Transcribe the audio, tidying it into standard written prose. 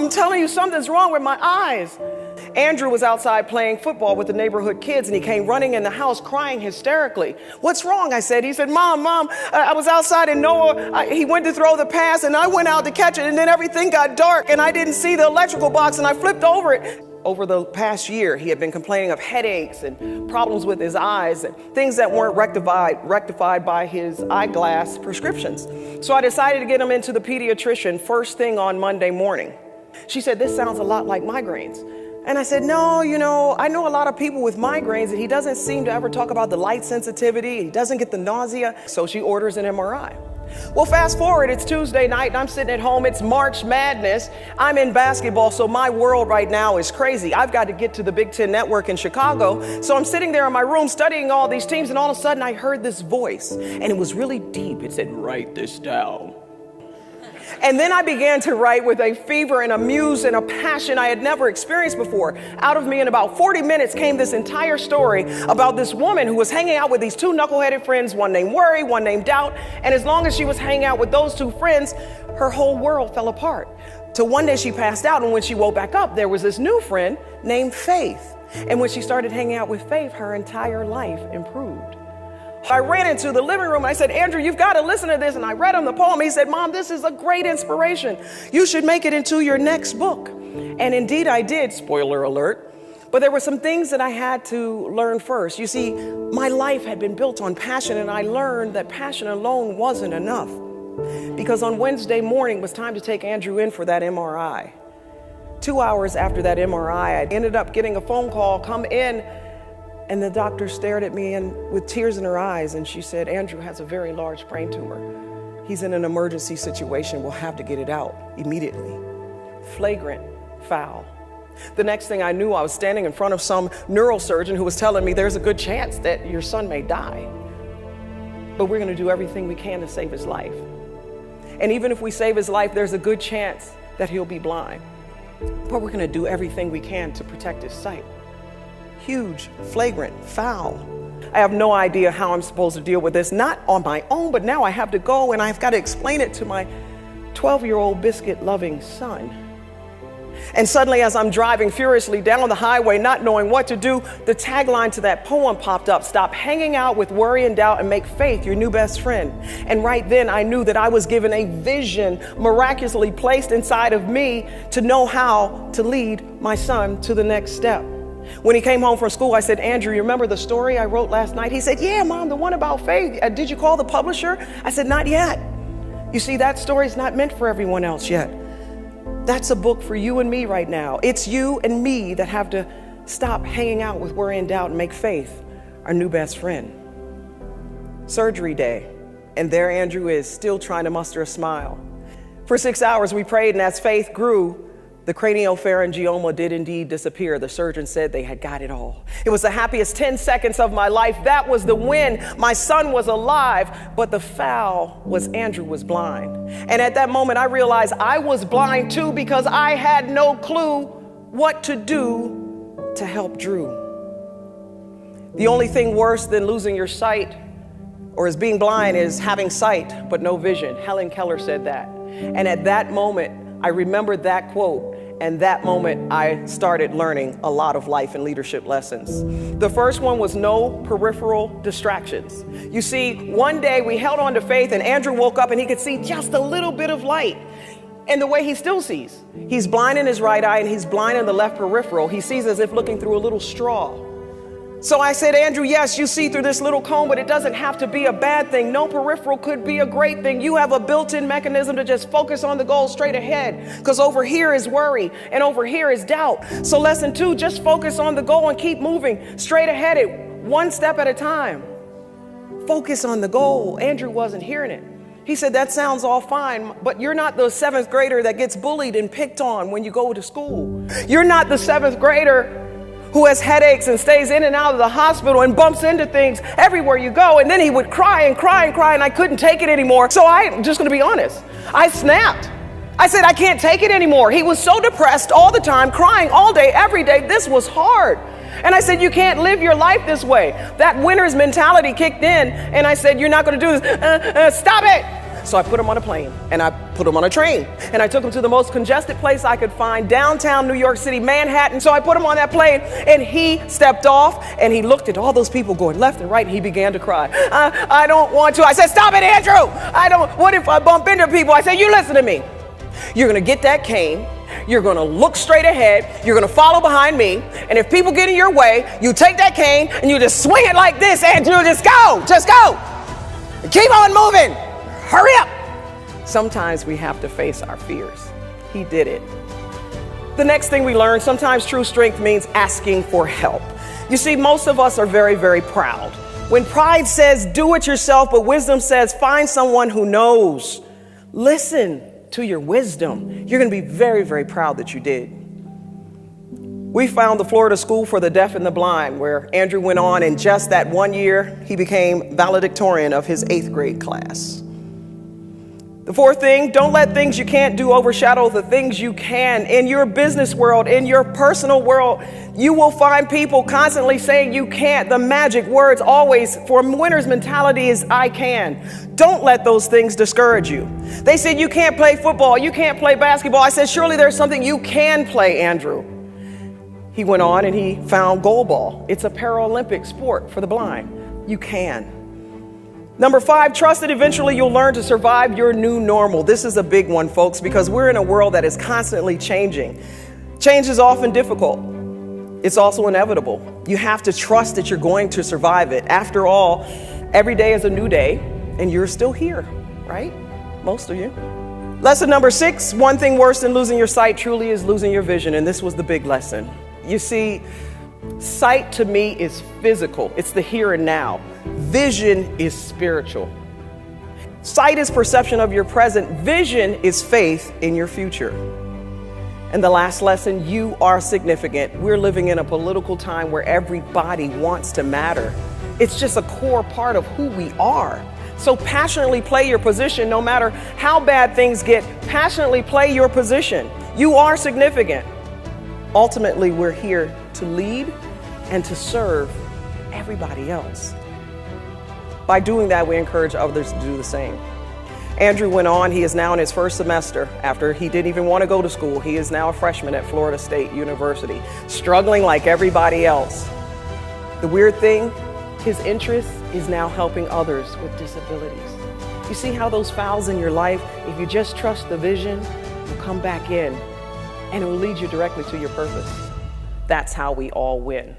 I'm telling you, something's wrong with my eyes. Andrew was outside playing football with the neighborhood kids, and he came running in the house crying hysterically. What's wrong? I said. He said, Mom, I was outside and Noah, he went to throw the pass and I went out to catch it, and then everything got dark and I didn't see the electrical box and I flipped over it. Over the past year, he had been complaining of headaches and problems with his eyes and things that weren't rectified by his eyeglass prescriptions. So I decided to get him into the pediatrician first thing on Monday morning. She said, this sounds a lot like migraines. And I said, no, I know a lot of people with migraines, and he doesn't seem to ever talk about the light sensitivity. He doesn't get the nausea. So she orders an MRI. Well, fast forward, it's Tuesday night and I'm sitting at home. It's March Madness. I'm in basketball, so my world right now is crazy. I've got to get to the Big Ten Network in Chicago. So I'm sitting there in my room studying all these teams, and all of a sudden I heard this voice, and it was really deep. It said, write this down. And then I began to write with a fever and a muse and a passion I had never experienced before. Out of me in about 40 minutes came this entire story about this woman who was hanging out with these two knuckleheaded friends, one named Worry, one named Doubt. And as long as she was hanging out with those two friends, her whole world fell apart. Till one day she passed out, and when she woke back up, there was this new friend named Faith. And when she started hanging out with Faith, her entire life improved. I ran into the living room and I said, Andrew, you've got to listen to this. And I read him the poem. He said, Mom, this is a great inspiration. You should make it into your next book. And indeed I did, spoiler alert. But there were some things that I had to learn first. You see, my life had been built on passion, and I learned that passion alone wasn't enough. Because on Wednesday morning it was time to take Andrew in for that MRI. 2 hours after that MRI, I ended up getting a phone call, come in. And the doctor stared at me and with tears in her eyes, and she said, Andrew has a very large brain tumor. He's in an emergency situation. We'll have to get it out immediately. Flagrant foul. The next thing I knew, I was standing in front of some neurosurgeon who was telling me there's a good chance that your son may die, but we're going to do everything we can to save his life. And even if we save his life, there's a good chance that he'll be blind, but we're going to do everything we can to protect his sight. Huge, flagrant foul. I have no idea how I'm supposed to deal with this, not on my own, but now I have to go and I've got to explain it to my 12-year-old biscuit-loving son. And suddenly, as I'm driving furiously down the highway, not knowing what to do, the tagline to that poem popped up: stop hanging out with worry and doubt and make faith your new best friend. And right then I knew that I was given a vision miraculously placed inside of me to know how to lead my son to the next step. When he came home from school, I said, Andrew, you remember the story I wrote last night? He said, yeah, Mom, the one about faith. Did you call the publisher? I said, not yet. You see, that story's not meant for everyone else yet. That's a book for you and me right now. It's you and me that have to stop hanging out with worry and doubt and make faith our new best friend. Surgery day, and there Andrew is, still trying to muster a smile. For 6 hours we prayed, and as faith grew, the craniopharyngioma did indeed disappear. The surgeon said they had got it all. It was the happiest 10 seconds of my life. That was the win. My son was alive, but the foul was Andrew was blind. And at that moment, I realized I was blind too, because I had no clue what to do to help Drew. The only thing worse than losing your sight or as being blind is having sight but no vision. Helen Keller said that. And at that moment, I remembered that quote, and that moment I started learning a lot of life and leadership lessons. The first one was no peripheral distractions. You see, one day we held on to faith, and Andrew woke up and he could see just a little bit of light. And the way he still sees, he's blind in his right eye and he's blind in the left peripheral. He sees as if looking through a little straw. So I said, Andrew, yes, you see through this little cone, but it doesn't have to be a bad thing. No peripheral could be a great thing. You have a built-in mechanism to just focus on the goal straight ahead, because over here is worry and over here is doubt. So lesson 2, just focus on the goal and keep moving straight ahead, one step at a time. Focus on the goal. Andrew wasn't hearing it. He said, that sounds all fine, but you're not the 7th grader that gets bullied and picked on when you go to school. You're not the 7th grader who has headaches and stays in and out of the hospital and bumps into things everywhere you go. And then he would cry and cry and cry, and I couldn't take it anymore. So I'm just gonna be honest. I snapped. I said, I can't take it anymore. He was so depressed all the time, crying all day, every day. This was hard. And I said, you can't live your life this way. That winner's mentality kicked in, and I said, you're not gonna do this. Stop it. So I put him on a plane and I put him on a train and I took him to the most congested place I could find, downtown New York City, Manhattan. So I put him on that plane and he stepped off and he looked at all those people going left and right and he began to cry. I don't want to. I said, stop it, Andrew. What if I bump into people? I said, you listen to me. You're going to get that cane. You're going to look straight ahead. You're going to follow behind me. And if people get in your way, you take that cane and you just swing it like this, Andrew. Just go. Just go. Keep on moving. Hurry up. Sometimes we have to face our fears. He did it. The next thing we learn, sometimes true strength means asking for help. You see, most of us are very, very proud. When pride says do it yourself, but wisdom says find someone who knows. Listen to your wisdom. You're going to be very, very proud that you did. We found the Florida School for the Deaf and the Blind, where Andrew went on, and just that 1 year, he became valedictorian of his 8th grade class. The fourth thing, don't let things you can't do overshadow the things you can. In your business world, in your personal world, you will find people constantly saying you can't. The magic words always for winner's mentality is I can. Don't let those things discourage you. They said you can't play football, you can't play basketball. I said, surely there's something you can play, Andrew. He went on and he found goalball. It's a Paralympic sport for the blind. You can. Number 5, trust that eventually you'll learn to survive your new normal. This is a big one, folks, because we're in a world that is constantly changing. Change is often difficult. It's also inevitable. You have to trust that you're going to survive it. After all, every day is a new day, and you're still here, right? Most of you. Lesson number 6, one thing worse than losing your sight truly is losing your vision, and this was the big lesson. You see, sight to me is physical. It's the here and now. Vision is spiritual. Sight is perception of your present. Vision is faith in your future. And the last lesson, you are significant. We're living in a political time where everybody wants to matter. It's just a core part of who we are. So passionately play your position no matter how bad things get. Passionately play your position. You are significant. Ultimately, we're here to lead and to serve everybody else. By doing that, we encourage others to do the same. Andrew went on. He is now in his first semester after he didn't even want to go to school. He is now a freshman at Florida State University, struggling like everybody else. The weird thing, his interest is now helping others with disabilities. You see how those fouls in your life, if you just trust the vision, will come back in and it will lead you directly to your purpose. That's how we all win.